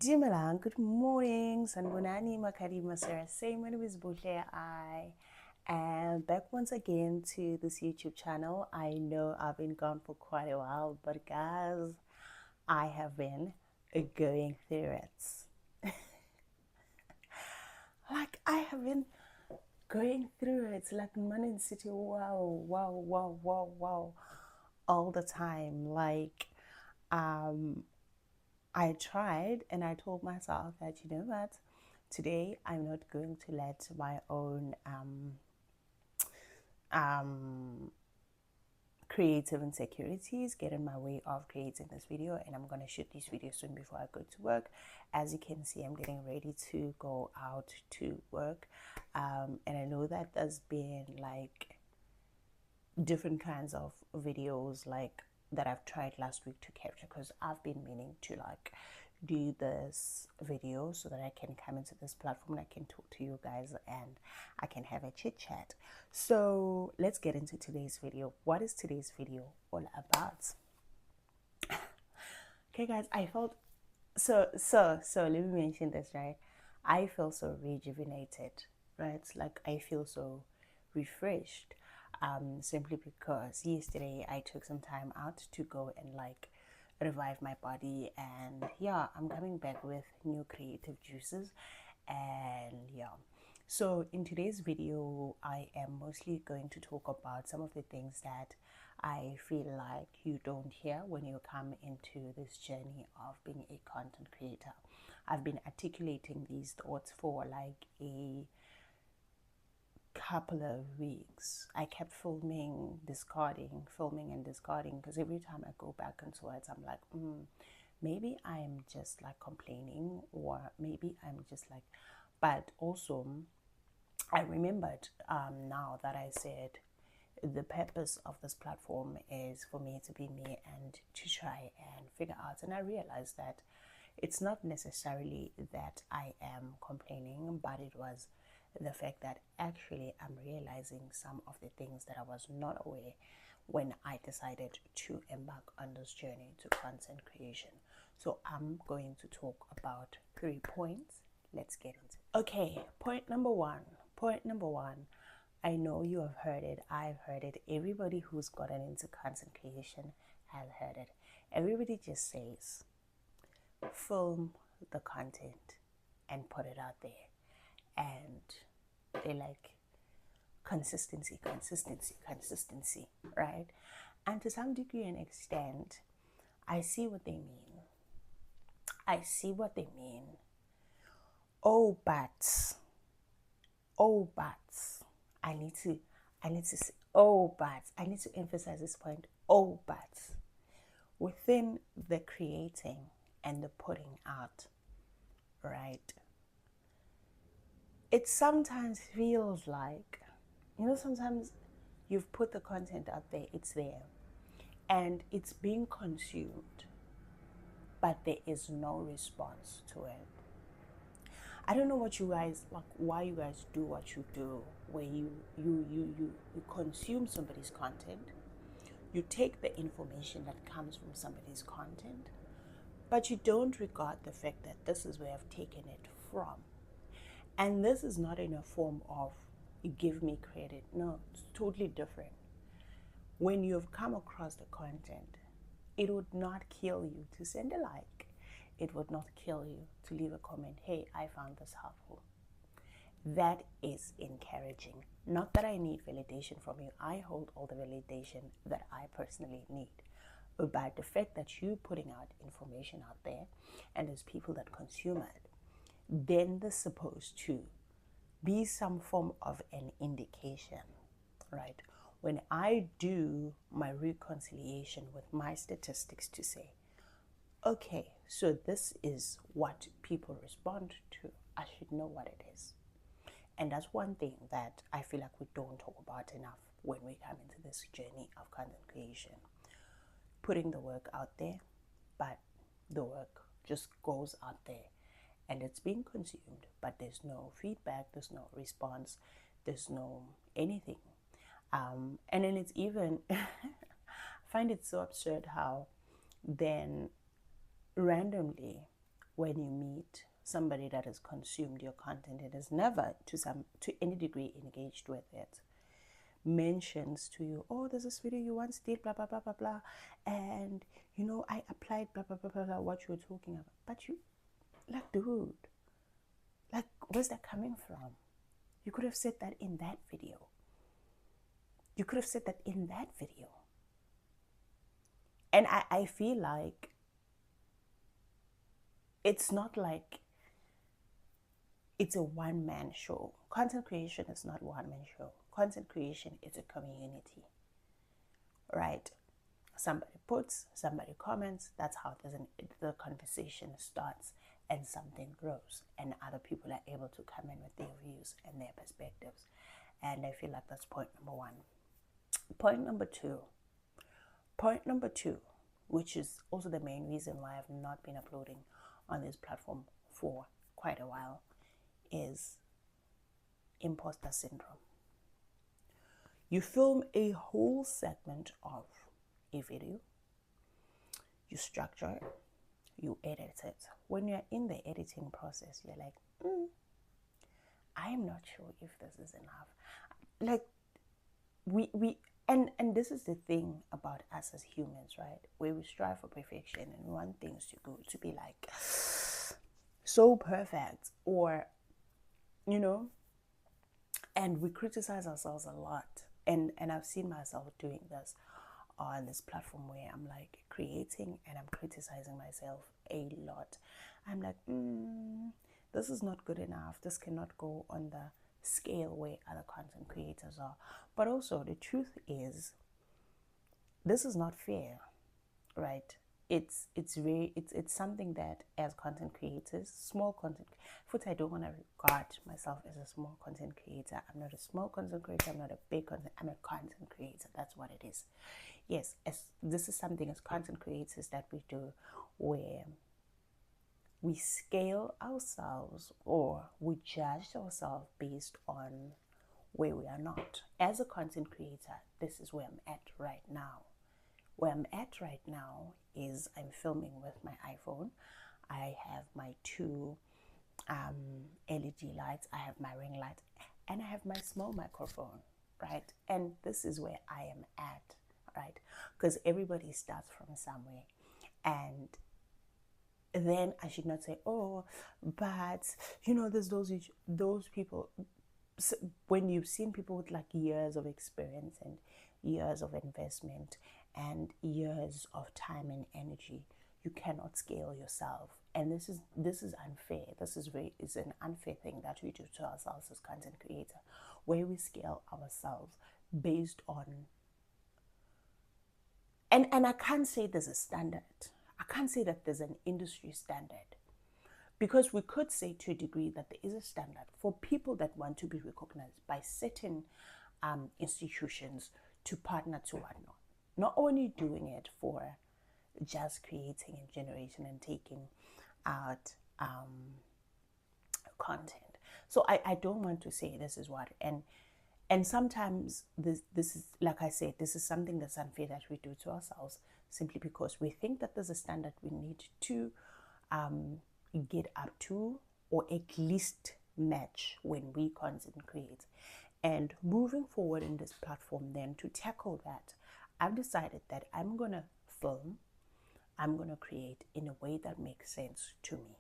Dumelang, good morning, Sanbonani, Makarima, Sarah, say my name is Buhle. I am back once again to this YouTube channel. I know I've been gone for quite a while, but guys, I have been going through it. Like, I have been going through it, like Money City, wow, all the time. Like, I tried and I told myself that, you know what, today I'm not going to let my own creative insecurities get in my way of creating this video, and I'm going to shoot this video soon before I go to work. As you can see, I'm getting ready to go out to work, and I know that there's been like different kinds of videos like that I've tried last week to capture, because I've been meaning to like do this video so that I can come into this platform and I can talk to you guys and I can have a chit chat. So let's get into today's video. What is today's video all about? Okay guys, I felt so let me mention this, right? I feel so rejuvenated, right? Like I feel so refreshed, simply because yesterday I took some time out to go and like revive my body, and yeah, I'm coming back with new creative juices. And yeah, so in today's video I am mostly going to talk about some of the things that I feel like you don't hear when you come into this journey of being a content creator. I've been articulating these thoughts for like a couple of weeks. I kept filming and discarding, because every time I go back into it, I'm like, maybe I'm just like complaining, or maybe I'm just like, but also I remembered now that I said the purpose of this platform is for me to be me and to try and figure out. And I realized that it's not necessarily that I am complaining, but it was the fact that actually I'm realizing some of the things that I was not aware when I decided to embark on this journey to content creation. So I'm going to talk about 3 points. Let's get into it. Okay, point number one. I know you have heard it. I've heard it. Everybody who's gotten into content creation has heard it. Everybody just says, film the content and put it out there. And they like consistency, right? And to some degree and extent, I see what they mean. Oh, but I need to say, oh, but I need to emphasize this point. Oh, but within the creating and the putting out, right? It sometimes feels like, sometimes you've put the content out there, it's there, and it's being consumed, but there is no response to it. I don't know what you guys like, why you guys do what you do, where you consume somebody's content, you take the information that comes from somebody's content, but you don't regard the fact that this is where I've taken it from. And this is not in a form of give me credit. No, it's totally different. When you've come across the content, it would not kill you to send a like. It would not kill you to leave a comment, hey, I found this helpful. That is encouraging. Not that I need validation from you. I hold all the validation that I personally need. But the fact that you're putting out information out there and there's people that consume it, then there's supposed to be some form of an indication, right? When I do my reconciliation with my statistics to say, okay, so this is what people respond to, I should know what it is. And that's one thing that I feel like we don't talk about enough when we come into this journey of content creation. Putting the work out there, but the work just goes out there and it's being consumed, but there's no feedback, there's no response, there's no anything. And then it's even, I find it so absurd how then randomly when you meet somebody that has consumed your content and is never to any degree engaged with it, mentions to you, oh, there's this video you once did, blah blah blah blah blah, and I applied blah blah blah blah, blah what you were talking about. But you, like, dude, like, where's that coming from? You could have said that in that video. You could have said that in that video. And I feel like it's not like it's a one-man show. Content creation is not a one-man show. Content creation is a community, right? Somebody puts, somebody comments. That's how the conversation starts, and something grows, and other people are able to come in with their views and their perspectives. And I feel like that's point number one. Point number two, which is also the main reason why I've not been uploading on this platform for quite a while, is imposter syndrome. You film a whole segment of a video, you structure it, you edit it. When you're in the editing process, you're like, I'm not sure if this is enough. Like, and this is the thing about us as humans, right? Where we strive for perfection and we want things to be like so perfect, or and we criticize ourselves a lot. And I've seen myself doing this on this platform where I'm like creating and I'm criticizing myself a lot. I'm like, this is not good enough. This cannot go on the scale where other content creators are. But also the truth is, this is not fair, right? It's something that as content creators, small content, I don't want to regard myself as a small content creator. I'm not a small content creator. I'm not a big content. I'm a content creator. That's what it is. Yes, this is something as content creators that we do, where we scale ourselves or we judge ourselves based on where we are not. As a content creator, this is where I'm at right now. Where I'm at right now is I'm filming with my iPhone. I have my two LED lights, I have my ring light, and I have my small microphone, right? And this is where I am at, right? Because everybody starts from somewhere. And then I should not say, oh, but there's those people. So when you've seen people with like years of experience and years of investment and years of time and energy, you cannot scale yourself. And this is unfair. This is an unfair thing that we do to ourselves as content creator, where we scale ourselves based on, and I can't say there's a standard. I can't say that there's an industry standard, because we could say to a degree that there is a standard for people that want to be recognized by certain institutions to partner to whatnot. Not only doing it for just creating and generation and taking out content. So I don't want to say this is what, and sometimes this is, like I said, this is something that's unfair that we do to ourselves, simply because we think that there's a standard we need to get up to, or at least match when we content create. And moving forward in this platform, then, to tackle that, I've decided that I'm gonna film, I'm gonna create in a way that makes sense to me.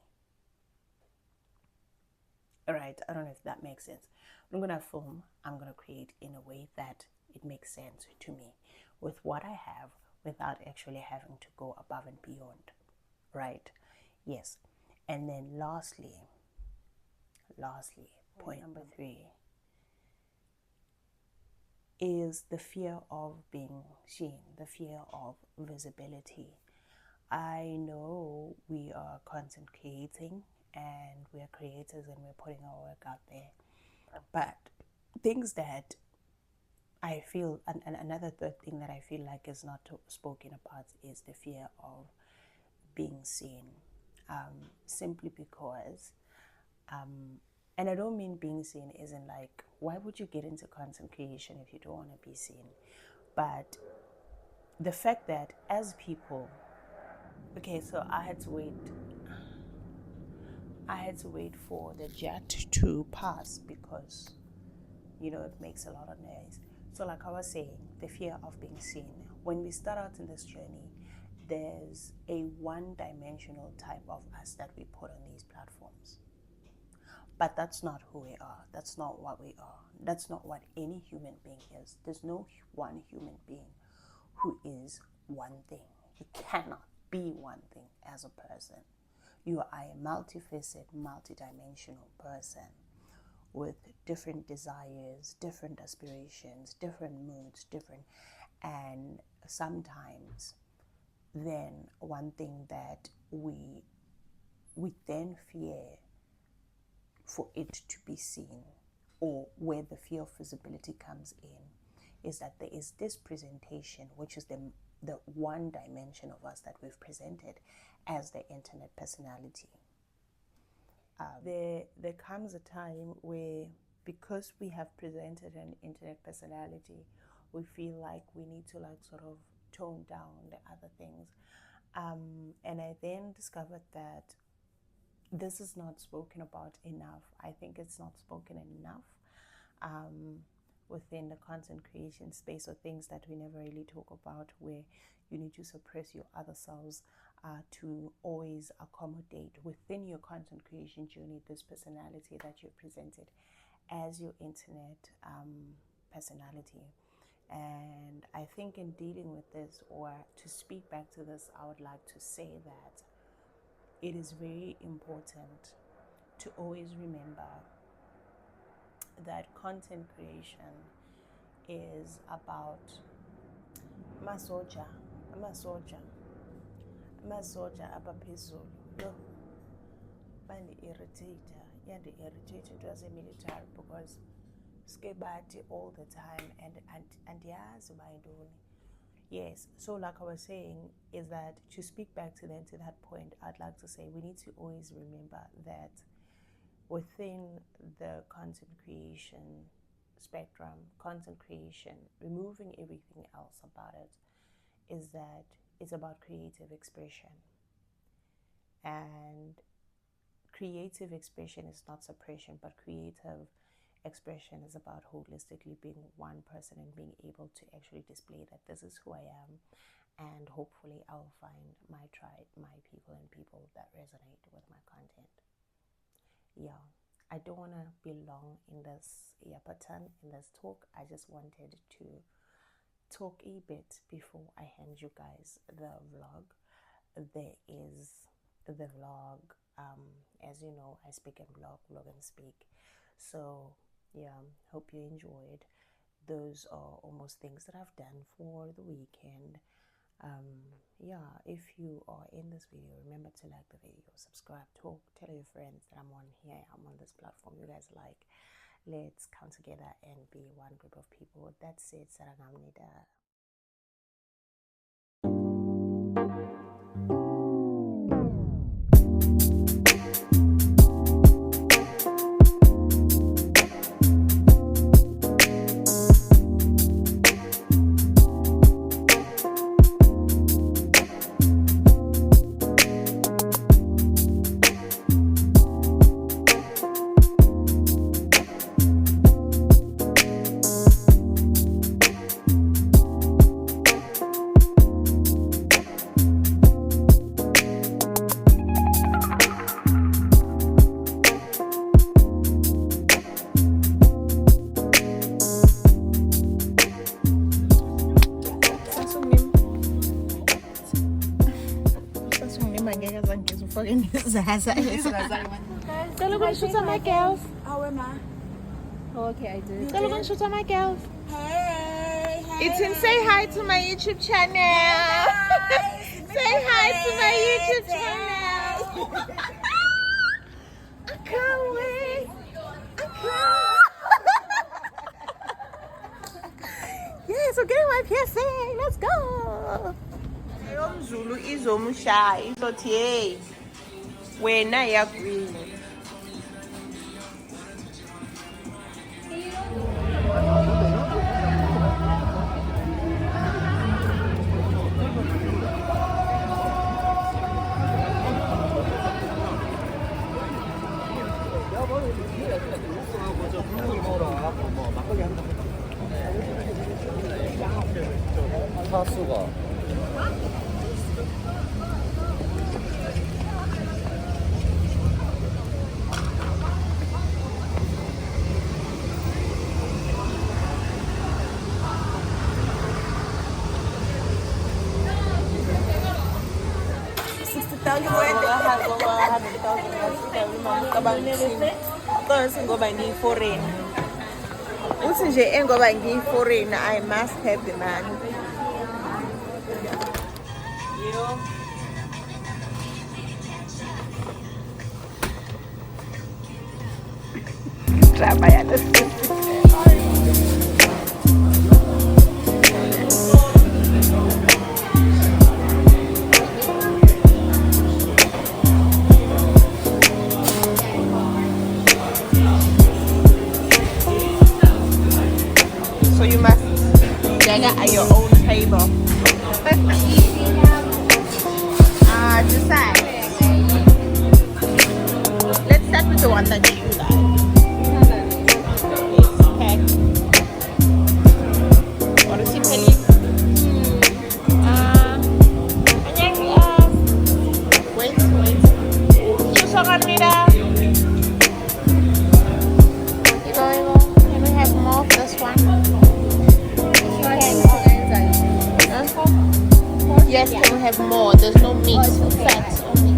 All right, I don't know if that makes sense. I'm gonna film, I'm gonna create in a way that it makes sense to me with what I have, without actually having to go above and beyond, right? Yes. And then lastly, point number 3 is the fear of being seen, the fear of visibility. I know we are content creating and we are creators and we're putting our work out there, but things that I feel, and another third thing that I feel like is not spoken about, is the fear of being seen. Simply because, and I don't mean being seen isn't like, why would you get into content creation if you don't want to be seen? But the fact that as people, okay, so I had to wait I had to wait for the jet to pass because, it makes a lot of noise. So like I was saying, the fear of being seen. When we start out in this journey, there's a one-dimensional type of us that we put on these platforms. But that's not who we are. That's not what we are. That's not what any human being is. There's no one human being who is one thing. You cannot be one thing as a person. You are a multifaceted, multidimensional person with different desires, different aspirations, different moods, and sometimes then one thing that we then fear for it to be seen, or where the fear of visibility comes in, is that there is this presentation, which is the one dimension of us that we've presented as the internet personality. There comes a time where, because we have presented an internet personality, we feel like we need to sort of tone down the other things. And I then discovered that this is not spoken about enough. I think it's not spoken enough within the content creation space, or things that we never really talk about, where you need to suppress your other selves to always accommodate within your content creation journey this personality that you've presented as your internet personality. And I think in dealing with this, or to speak back to this, I would like to say that it is very important to always remember that content creation is about masoja abaphezulu. Yo, irritated as a military, because skebati all the time and yes, yes. So like I was saying, is that to speak back to that point, I'd like to say we need to always remember that within the content creation spectrum, content creation, removing everything else about it, is that it's about creative expression. And creative expression is not suppression, but creative expression is about holistically being one person and being able to actually display that this is who I am, and hopefully I'll find my tribe, my people, and people that resonate with my content. Yeah, I don't want to be long in this pattern, in this talk. I just wanted to talk a bit before I hand you guys the vlog. There is the vlog, as you know, I speak and vlog and speak. So yeah, hope you enjoyed. Those are almost things that I've done for the weekend. Yeah, if you are in this video, remember to like the video, subscribe, talk, tell your friends that I'm on here, I'm on this platform, you guys like. Let's come together and be one group of people. That's it. Sarangamnida. Shoot on my girls. How am I? Oh, okay, I do. Go shoot on my girls. Hey, It's in say hi to my YouTube channel. Say hi to my YouTube channel. I can't wait. Yes, I'm getting my PSA. Let's go. Zulu izomushaya izothi hey wena yakwini. 하수가. Ngoba ngiyi-foreign uthi nje engoba ngiyi-foreign I must have the money. So you must gather at your own table. Decide. Let's start with the one that you like. Okay. What is it, Kelly? Wait. Choose one, Rita. Can we have more of this one? Yes, can we have more? There's no meat, fats only.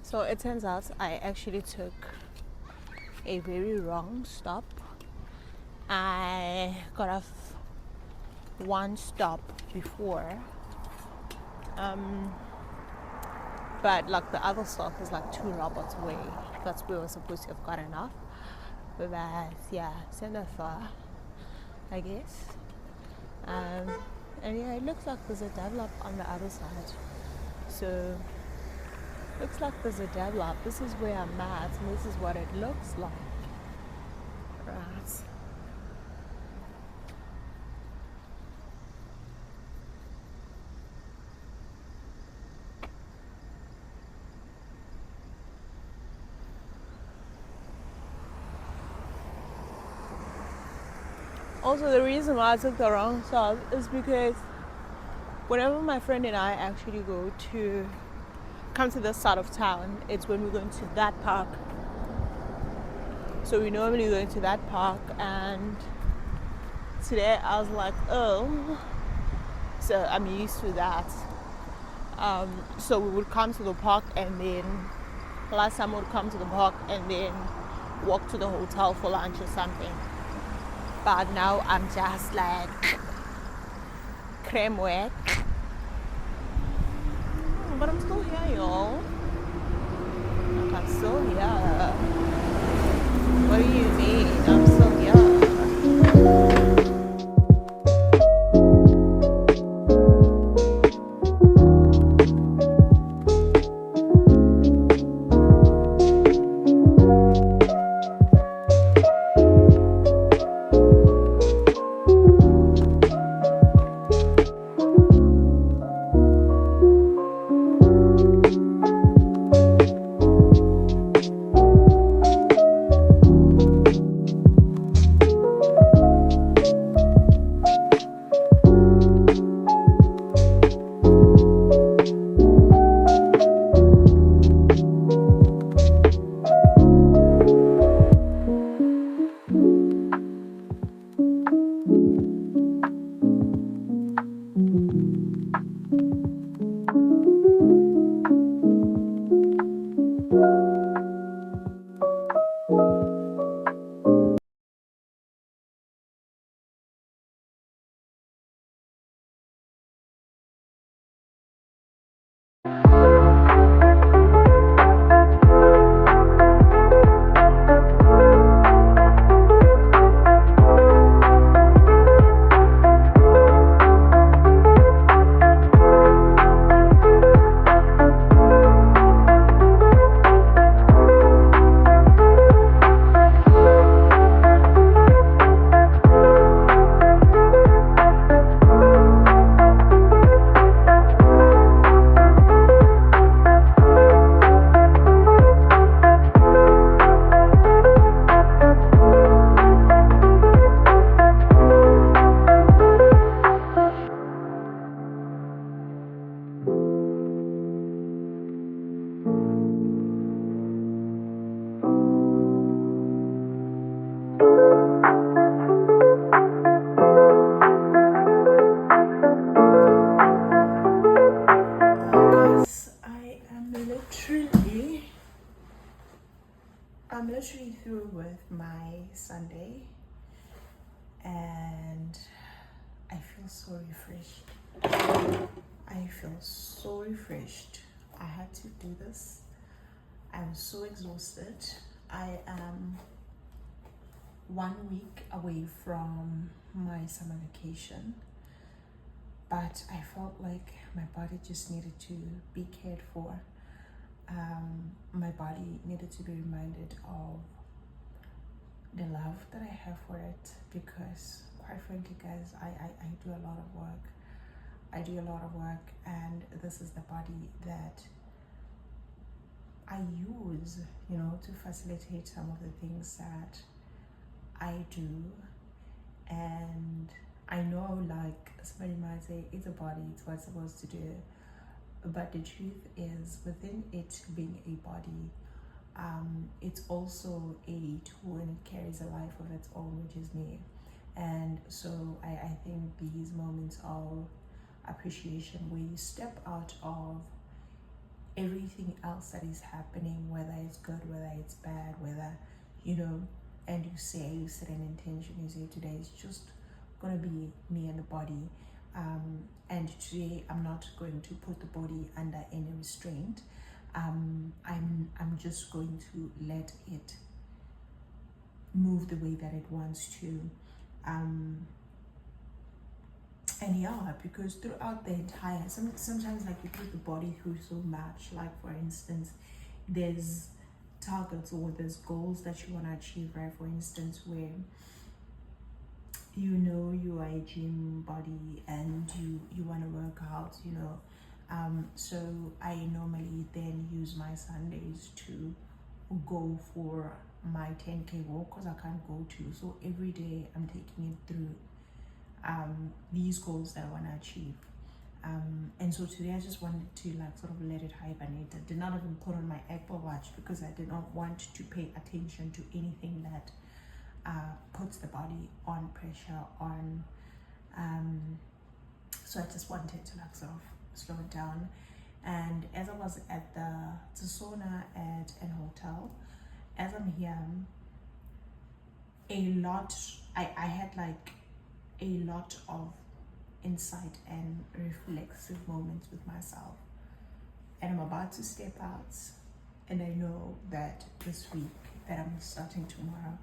So it turns out I actually took a very wrong stop. I got off one stop before, but like the other stop is like 2 robots away. That's where we're supposed to have gotten off. But yeah, send a far, I guess. And yeah, it looks like there's a develop on the other side. So looks like there's a develop. This is where I'm at, and this is what it looks like. Right. Also, the reason why I took the wrong stop is because whenever my friend and I actually come to this side of town, it's when we're going to that park. So we normally go into that park, and today I was like, oh, so I'm used to that. So we would come to the park, and then last time we would come to the park and then walk to the hotel for lunch or something. But now I'm just like creme wet. But I'm still here, y'all. Like, I'm still here. What do you mean? I'm still here. I'm literally through with my Sunday and I feel so refreshed. I feel so refreshed. I had to do this. I was so exhausted. I am 1 week away from my summer vacation, but I felt like my body just needed to be cared for. My body needed to be reminded of the love that I have for it, because quite frankly guys, I do a lot of work. I do a lot of work, and this is the body that I use, you know, to facilitate some of the things that I do. And I know, like, somebody might say it's a body, it's what it's supposed to do, but the truth is, within it being a body, it's also a tool and it carries a life of its own, which is me. And so I think these moments of appreciation, where you step out of everything else that is happening, whether it's good, whether it's bad, whether, you know, and you set an intention, you say today is just gonna be me and the body, and today I'm not going to put the body under any restraint. I'm just going to let it move the way that it wants to. And yeah, because throughout the entire, sometimes like you put the body through so much. Like for instance, there's targets or there's goals that you want to achieve, right? For instance, where you know you are a gym body and you want to work out, you know. So I normally then use my Sundays to go for my 10K walk, because I can't go to. So every day I'm taking it through these goals that I want to achieve. And so today I just wanted to like sort of let it hibernate. I did not even put on my Apple Watch because I did not want to pay attention to anything that puts the body on pressure, on so I just wanted to like sort of slow it down. And as I was at the sauna at an hotel, as I'm here, I had like a lot of insight and reflexive moments with myself. And I'm about to step out, and I know that this week that I'm starting tomorrow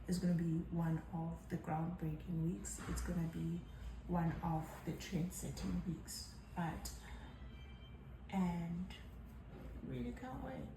is going to be one of the groundbreaking weeks. It's going to be one of the trend-setting weeks. And really can't wait.